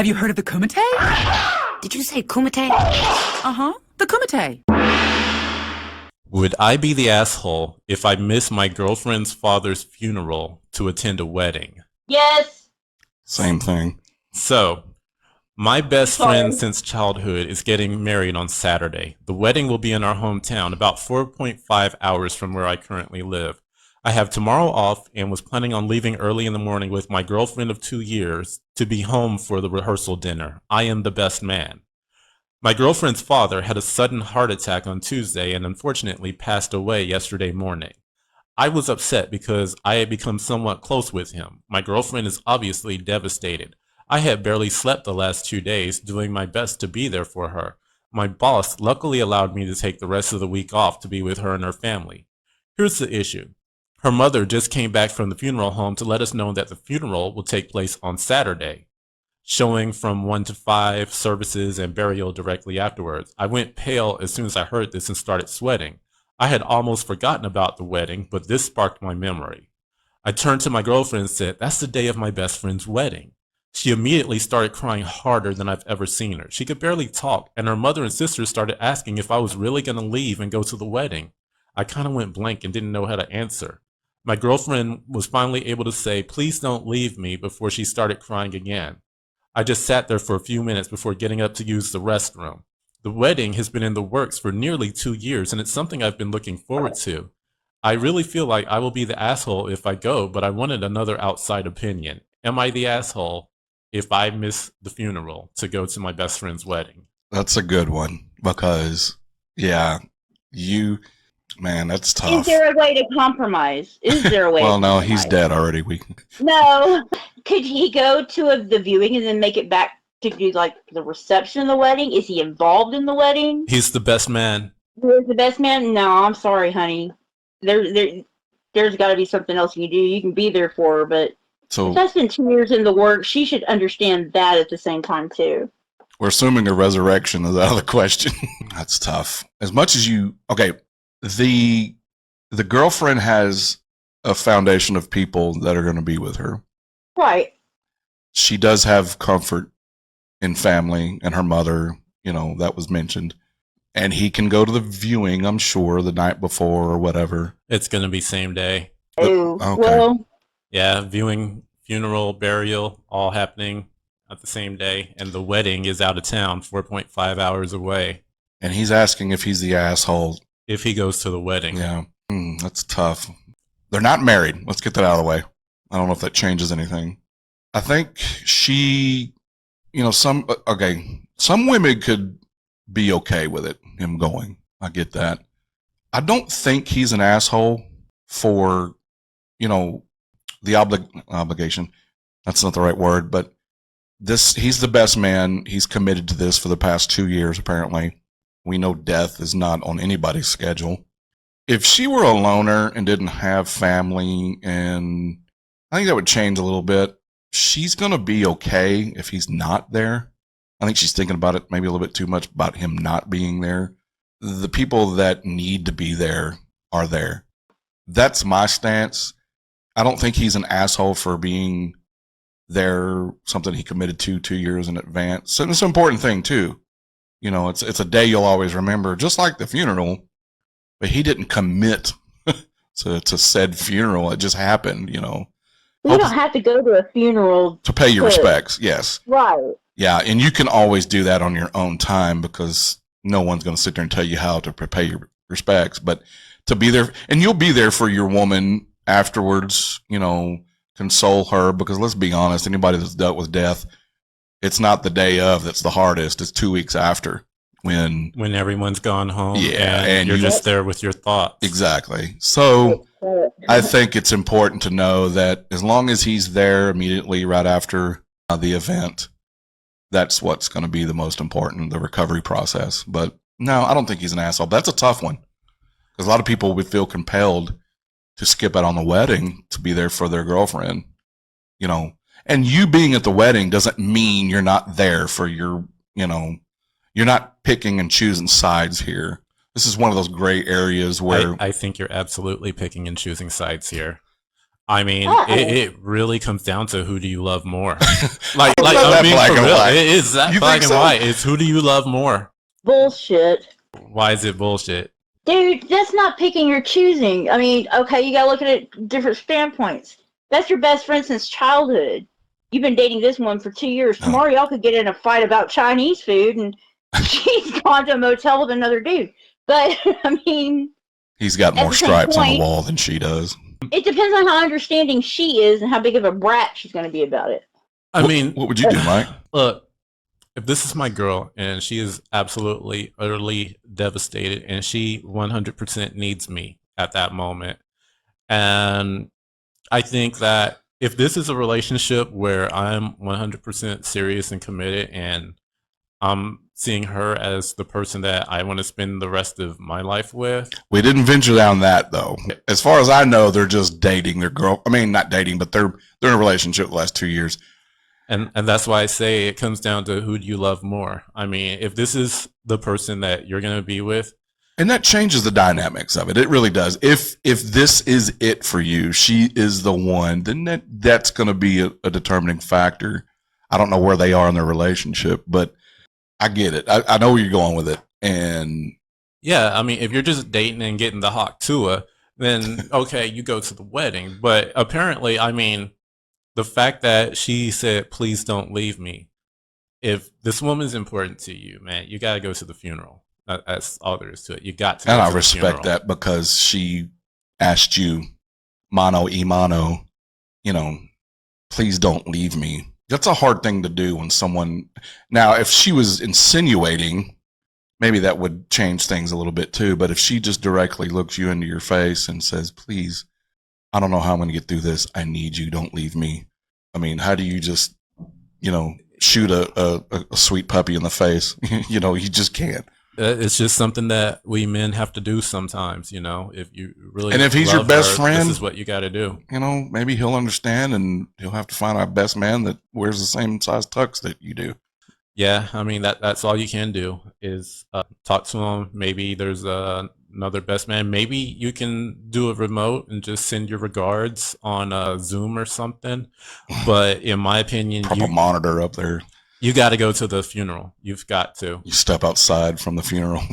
Have you heard of the Kumite? Did you say kumite? Uh-huh, the Kumite. Would I be the asshole if I miss my girlfriend's father's funeral to attend a wedding? Yes. Same thing. So, my best Sorry. friend since childhood is getting married on Saturday. The wedding will be in our hometown, about 4.5 hours from where I currently live. I have tomorrow off and was planning on leaving early in the morning with my girlfriend of 2 years to be home for the rehearsal dinner. I am the best man. My girlfriend's father had a sudden heart attack on Tuesday and unfortunately passed away yesterday morning. I was upset because I had become somewhat close with him. My girlfriend is obviously devastated. I had barely slept the last 2 days, doing my best to be there for her. My boss luckily allowed me to take the rest of the week off to be with her and her family. Here's the issue. Her mother just came back from the funeral home to let us know that the funeral will take place on Saturday, showing from 1 to 5 services and burial directly afterwards. I went pale as soon as I heard this and started sweating. I had almost forgotten about the wedding, but this sparked my memory. I turned to my girlfriend and said, "That's the day of my best friend's wedding." She immediately started crying harder than I've ever seen her. She could barely talk, and her mother and sister started asking if I was really going to leave and go to the wedding. I kind of went blank and didn't know how to answer. My girlfriend was finally able to say, "Please don't leave me," before she started crying again. I just sat there for a few minutes before getting up to use the restroom. The wedding has been in the works for nearly 2 years, and it's something I've been looking forward to. I really feel like I will be the asshole if I go, but I wanted another outside opinion. Am I the asshole if I miss the funeral to go to my best friend's wedding? That's a good one because, yeah, man, that's tough. Is there a way to compromise? Is there a way? Well, to no, compromise? he's dead already. No. Could he go to the viewing and then make it back to do like the reception of the wedding? Is he involved in the wedding? He's the best man. Who's the best man? No, I'm sorry, honey. There's got to be something else you can do. You can be there for her, but if that's been 2 years in the work, she should understand that at the same time too. We're assuming a resurrection is out of the question. That's tough. As much as the girlfriend has a foundation of people that are going to be with her. Right. She does have comfort in family and her mother, that was mentioned. And he can go to the viewing, I'm sure, the night before or whatever. It's going to be same day. Oh, okay. Well. Yeah, viewing, funeral, burial, all happening at the same day. And the wedding is out of town, 4.5 hours away. And he's asking if he's the asshole. If he goes to the wedding. Yeah, that's tough. They're not married. Let's get that out of the way. I don't know if that changes anything. I think some women could be okay with him going. I get that. I don't think he's an asshole for, the obligation. That's not the right word, but he's the best man. He's committed to this for the past 2 years, apparently. We know death is not on anybody's schedule. If she were a loner and didn't have family, and I think that would change a little bit. She's going to be okay if he's not there. I think she's thinking about it maybe a little bit too much about him not being there. The people that need to be there are there. That's my stance. I don't think he's an asshole for being there, something he committed to 2 years in advance. And it's an important thing too. It's a day you'll always remember, just like the funeral. But he didn't commit to said funeral. It just happened, You don't have to go to a funeral to pay your respects. Yes. Right. Yeah, and you can always do that on your own time because no one's going to sit there and tell you how to pay your respects. But to be there, and you'll be there for your woman afterwards, console her, because let's be honest, anybody that's dealt with death, it's not the day of that's the hardest. It's 2 weeks after when everyone's gone home. Yeah, and you're just there with your thoughts. Exactly. So I think it's important to know that as long as he's there immediately right after the event, that's what's going to be the most important, the recovery process. But no, I don't think he's an asshole. That's a tough one because a lot of people would feel compelled to skip out on the wedding to be there for their girlfriend, And you being at the wedding doesn't mean you're not there for your, you're not picking and choosing sides here. This is one of those gray areas where I think you're absolutely picking and choosing sides here. I mean, Oh. it really comes down to who do you love more. Like I mean, black for and real, white. it is that You black think and so? white. It's who do you love more? Bullshit. Why is it bullshit? Dude, that's not picking or choosing. I mean, okay, you gotta look at it at different standpoints. That's your best friend since childhood. You've been dating this one for 2 years. Oh. Tomorrow y'all could get in a fight about Chinese food and she's gone to a motel with another dude. But, I mean... He's got more stripes on the wall than she does. It depends on how understanding she is and how big of a brat she's going to be about it. I mean, what would you do, Mike? Look, if this is my girl and she is absolutely, utterly devastated and she 100% needs me at that moment, and I think that if this is a relationship where I'm 100% serious and committed and I'm seeing her as the person that I want to spend the rest of my life with. We didn't venture down that though. As far as I know, they're just dating their girl. I mean, not dating, but they're in a relationship the last 2 years. And that's why I say it comes down to who do you love more. I mean, if this is the person that you're going to be with. And that changes the dynamics of it. It really does. If this is it for you, she is the one, then that's going to be a determining factor. I don't know where they are in their relationship, but I get it. I know where you're going with it. And yeah, I mean, if you're just dating and getting the hot tua, then okay, you go to the wedding. But apparently, I mean, the fact that she said, please don't leave me. If this woman's important to you, man, you got to go to the funeral. That's all there is to it. You got to. And go I to respect that because she asked you, mano y mano, please don't leave me. That's a hard thing to do when someone, now if she was insinuating, maybe that would change things a little bit too. But if she just directly looks you into your face and says, please, I don't know how I'm going to get through this. I need you. Don't leave me. I mean, how do you just, shoot a sweet puppy in the face? You just can't. It's just something that we men have to do sometimes, if you really and if he's your best friend, this is what you got to do. Maybe he'll understand, and he'll have to find a best man that wears the same size tux that you do. Yeah, I mean that's all you can do is talk to him. Maybe there's another best man. Maybe you can do a remote and just send your regards on Zoom or something. But in my opinion, Prop a monitor up there. You got to go to the funeral. You've got to. You step outside from the funeral.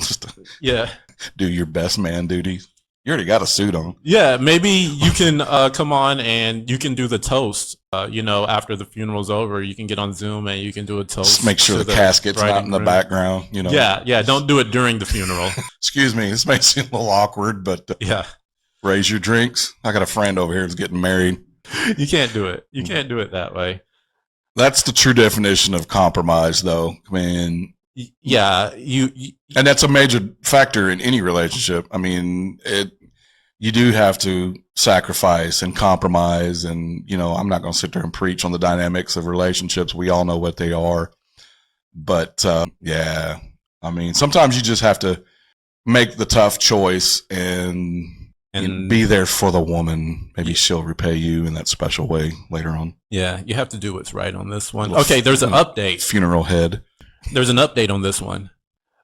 Yeah. Do your best man duties. You already got a suit on. Yeah, maybe you can come on and you can do the toast. After the funeral's over, you can get on Zoom and you can do a toast. Just make sure the casket's not in the background. Yeah. Don't do it during the funeral. Excuse me. This may seem a little awkward, but yeah. Raise your drinks. I got a friend over here who's getting married. You can't do it. You can't do it that way. That's the true definition of compromise, though. I mean, yeah, and that's a major factor in any relationship. I mean, you do have to sacrifice and compromise, and I'm not going to sit there and preach on the dynamics of relationships. We all know what they are, but yeah, I mean, sometimes you just have to make the tough choice and be there for the woman. Maybe she'll repay you in that special way later on. Yeah, you have to do what's right on this one. Okay, there's an update. Funeral head. There's an update on this one.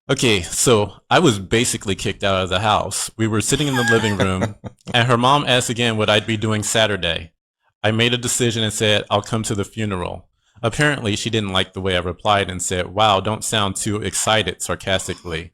Okay, so I was basically kicked out of the house. We were sitting in the living room, and her mom asked again what I'd be doing Saturday. I made a decision and said, I'll come to the funeral. Apparently, she didn't like the way I replied and said, wow, don't sound too excited, sarcastically.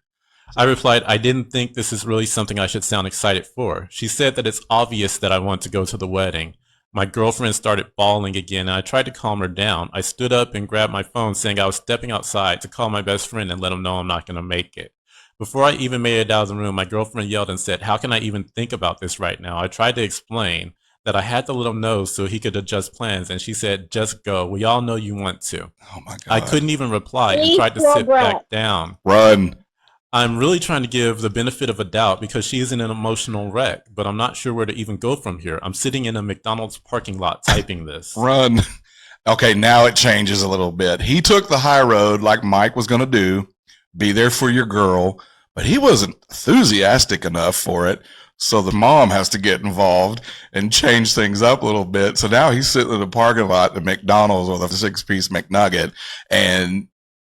I replied, I didn't think this is really something I should sound excited for. She said that it's obvious that I want to go to the wedding. My girlfriend started bawling again, and I tried to calm her down. I stood up and grabbed my phone, saying I was stepping outside to call my best friend and let him know I'm not going to make it. Before I even made it out of the room, my girlfriend yelled and said, how can I even think about this right now? I tried to explain that I had to let him know so he could adjust plans, and she said, just go. We all know you want to. Oh my God. I couldn't even reply and tried to sit back down. Run. I'm really trying to give the benefit of a doubt because she is in an emotional wreck, but I'm not sure where to even go from here. I'm sitting in a McDonald's parking lot typing this. Run. Okay, now it changes a little bit. He took the high road like Mike was going to do, be there for your girl, but he wasn't enthusiastic enough for it. So the mom has to get involved and change things up a little bit. So now he's sitting in the parking lot at McDonald's with a 6-piece McNugget, and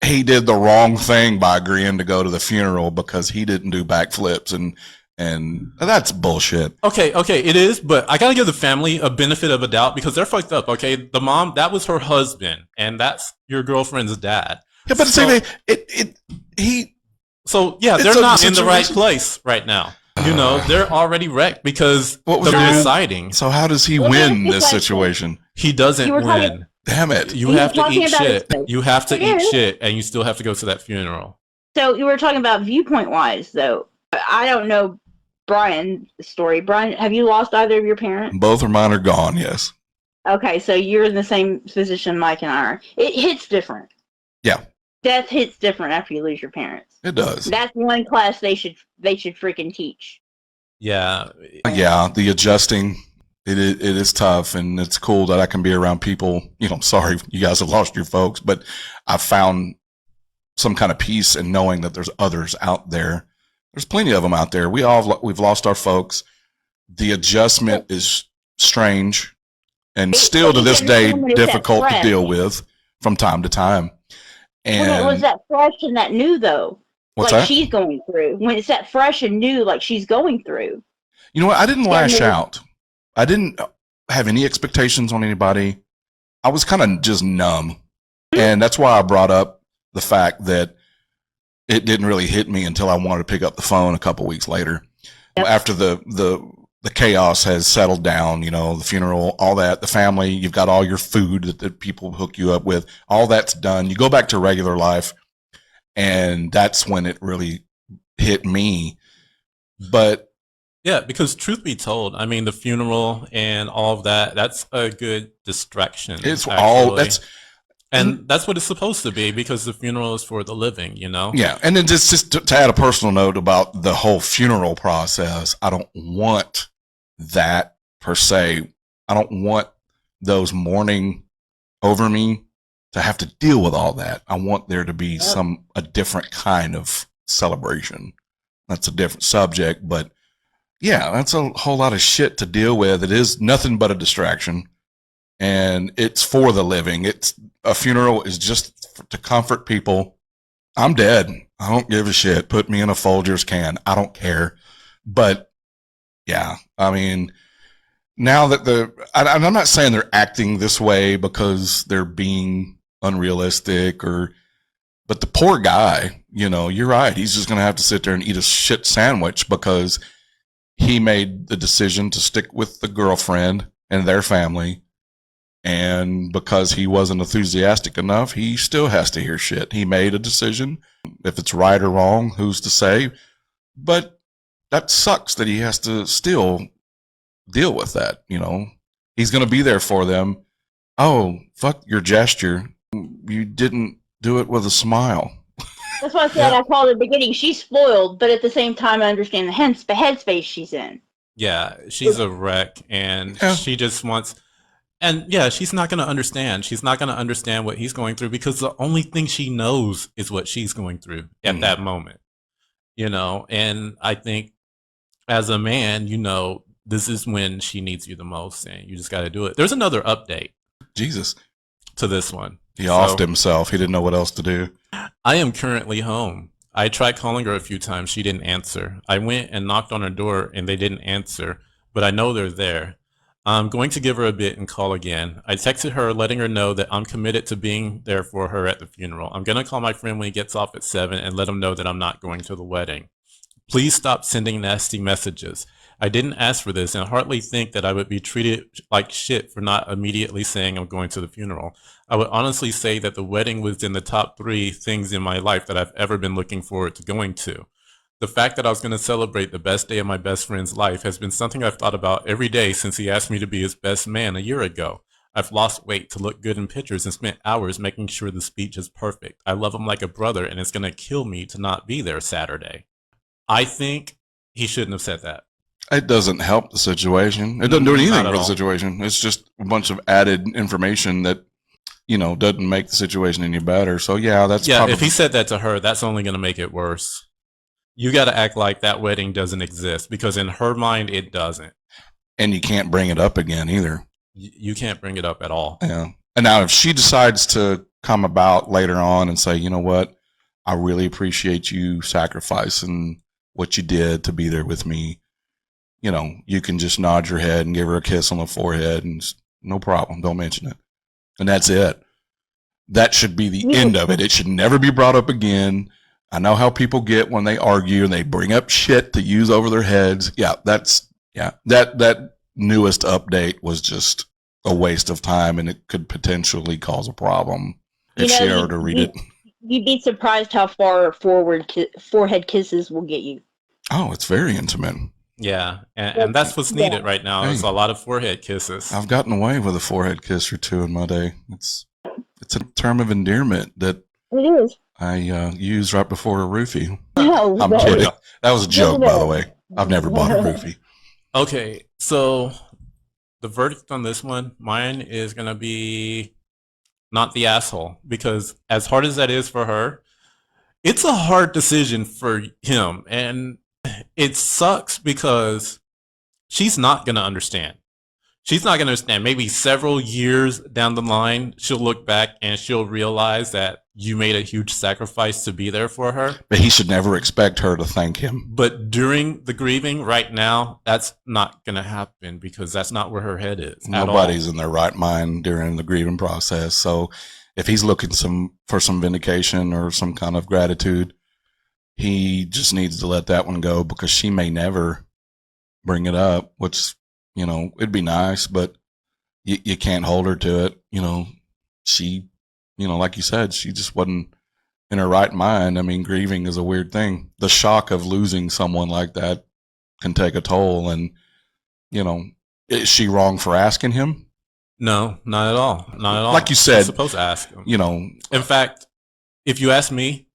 he did the wrong thing by agreeing to go to the funeral because he didn't do backflips and And that's bullshit. Okay, it is, but I gotta give the family a benefit of a doubt because they're fucked up. Okay, the mom, that was her husband, and that's your girlfriend's dad. Yeah, but so, they're not in the right place right now. You know, they're already wrecked because they're deciding. So how does he win this situation? He doesn't win. Damn it! You have to eat shit. You have to eat shit, and you still have to go to that funeral. So you were talking about viewpoint wise, though. I don't know Brian's story. Brian, have you lost either of your parents? Both of mine are gone. Yes. Okay, so you're in the same position Mike and I are. It hits different. Yeah. Death hits different after you lose your parents. It does. That's one class they should freaking teach. Yeah. Yeah, the adjusting, it is tough, and it's cool that I can be around people. You know, sorry you guys have lost your folks, but I found some kind of peace in knowing that there's others out there. There's plenty of them out there. We've lost our folks. The adjustment is strange and still to this day difficult to deal with from time to time. And when it was that fresh and that new, though, what's like that? She's going through. When it's that fresh and new, like she's going through. You know what? I didn't lash out. I didn't have any expectations on anybody. I was kind of just numb. And that's why I brought up the fact that it didn't really hit me until I wanted to pick up the phone a couple weeks later. Yep. After the chaos has settled down, you know, the funeral, all that, the family, you've got all your food that people hook you up with, all that's done. You go back to regular life, and that's when it really hit me. But yeah, because truth be told, I mean, the funeral and all of that, that's a good distraction. It's that's what it's supposed to be, because the funeral is for the living, you know? Yeah. And then just to add a personal note about the whole funeral process, I don't want that per se. I don't want those mourning over me to have to deal with all that. I want there to be a different kind of celebration. That's a different subject, but yeah, that's a whole lot of shit to deal with. It is nothing but a distraction, and it's for the living. A funeral is just to comfort people. I'm dead. I don't give a shit. Put me in a Folgers can. I don't care. But yeah, I mean, now that I'm not saying they're acting this way because they're being unrealistic but the poor guy, you know, you're right. He's just going to have to sit there and eat a shit sandwich because he made the decision to stick with the girlfriend and their family. And because he wasn't enthusiastic enough, he still has to hear shit. He made a decision. If it's right or wrong, who's to say? But that sucks that he has to still deal with that, you know. He's going to be there for them. Oh, fuck your gesture. You didn't do it with a smile. That's why I said I called at the beginning. She's spoiled, but at the same time, I understand the headspace she's in. Yeah, she's a wreck, and she just wants... And yeah, she's not going to understand. She's not going to understand what he's going through because the only thing she knows is what she's going through at that moment. You know, and I think as a man, you know, this is when she needs you the most, and you just got to do it. There's another update. Jesus. To this one. He offed himself. He didn't know what else to do. I am currently home. I tried calling her a few times. She didn't answer. I went and knocked on her door, and they didn't answer, but I know they're there. I'm going to give her a bit and call again. I texted her letting her know that I'm committed to being there for her at the funeral. I'm going to call my friend when he gets off at 7 and let him know that I'm not going to the wedding. Please stop sending nasty messages. I didn't ask for this and hardly think that I would be treated like shit for not immediately saying I'm going to the funeral. I would honestly say that the wedding was in the top 3 things in my life that I've ever been looking forward to going to. The fact that I was going to celebrate the best day of my best friend's life has been something I've thought about every day since he asked me to be his best man a year ago. I've lost weight to look good in pictures and spent hours making sure the speech is perfect. I love him like a brother, and it's going to kill me to not be there Saturday. I think he shouldn't have said that. It doesn't help the situation. It doesn't do anything for the situation. It's just a bunch of added information that, you know, doesn't make the situation any better. So yeah, that's probably... if he said that to her, that's only going to make it worse. You got to act like that wedding doesn't exist, because in her mind, it doesn't. And you can't bring it up again either. You can't bring it up at all. Yeah. And now if she decides to come about later on and say, you know what, I really appreciate you sacrificing what you did to be there with me. You know, you can just nod your head and give her a kiss on the forehead and no problem. Don't mention it. And that's it. That should be the end of it. It should never be brought up again. I know how people get when they argue and they bring up shit to use over their heads. That newest update was just a waste of time, and it could potentially cause a problem if she were to read it. You'd be surprised how far forward forehead kisses will get you. Oh, it's very intimate. Yeah, and that's what's needed right now. Is a lot of forehead kisses. I've gotten away with a forehead kiss or two in my day. It's a term of endearment that it is. I used right before a roofie. No, I'm kidding. That was a joke, by the way. I've never bought a roofie. Okay, so the verdict on this one, mine is going to be not the asshole, because as hard as that is for her, it's a hard decision for him, and it sucks because she's not going to understand. She's not going to understand. Maybe several years down the line, she'll look back and she'll realize that you made a huge sacrifice to be there for her. But he should never expect her to thank him. But during the grieving right now, that's not going to happen because that's not where her head is. Nobody's in their right mind during the grieving process. So if he's looking for some vindication or some kind of gratitude, he just needs to let that one go, because she may never bring it up, which, you know, it'd be nice, but you can't hold her to it. You know, she, you know, like you said, she just wasn't in her right mind. I mean, grieving is a weird thing. The shock of losing someone like that can take a toll. And, you know, is she wrong for asking him? No, not at all. Not at all. Like you said, you're supposed to ask him. You know, in fact, if you ask me,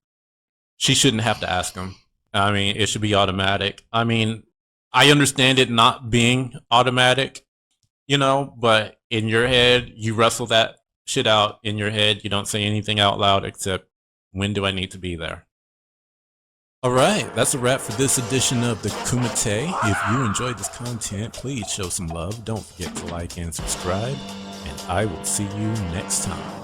she shouldn't have to ask him. I mean, it should be automatic. I mean, I understand it not being automatic, you know, but in your head, you wrestle that shit out in your head. You don't say anything out loud except, when do I need to be there? All right, that's a wrap for this edition of the Kumite. If you enjoyed this content, please show some love. Don't forget to like and subscribe, and I will see you next time.